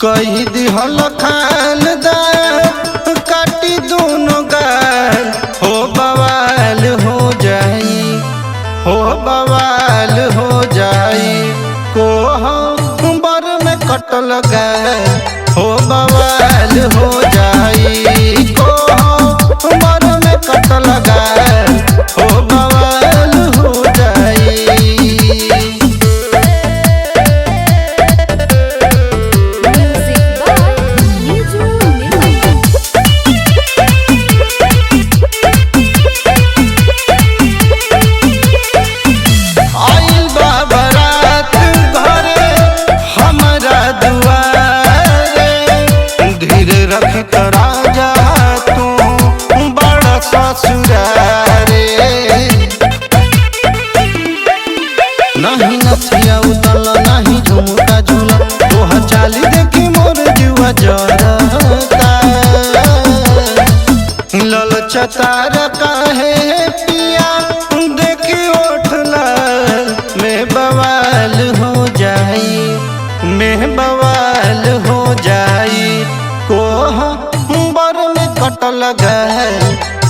कही दिहल खाल काटी दोनों गाल हो बवाल हो जाई, हो बवाल हो जाई। कोहबर में कटल गाल हो बवाल हो जाई, कोहबर में कटल गाल हो बवाल हो जाई। राजा तू बड़ा ससुरारे नहीं नथिया उतल नहीं झुमका झूला तोहर चाली देखी मोर जुआ जरता। ललचतार काहे पिया देखी ओठ लाल में बवाल हो जाई, में बवाल हो जाई। कोहबर में कटल गाल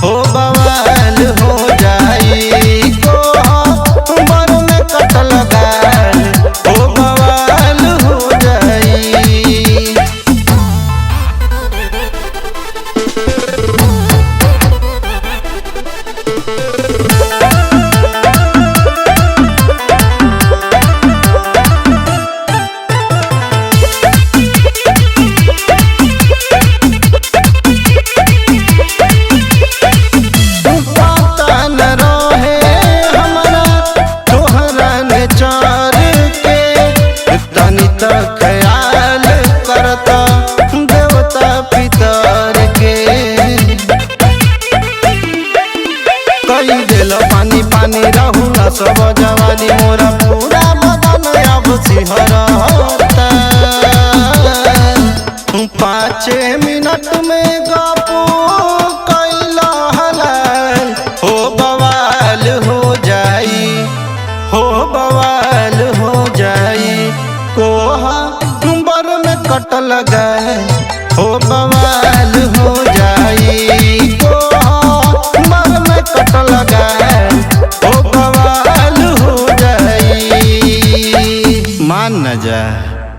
हो बवाल हो जाई, कोहबर में कटल गाल हो बवाल हो जाई। ख्याल करता देवता पितर के कई दिल पानी पानी रहू न सब जवानी मोरा पूरा बदन अब सिहरता। 5 मिनट में गपू कैला हलाल हो बवाल हो जाई, हो बवाल हो जाई। कोहबर में कटल गाल हो बवाल हो जाई, कोहबर में कटल गाल हो बवाल हो जाई। मान न जा।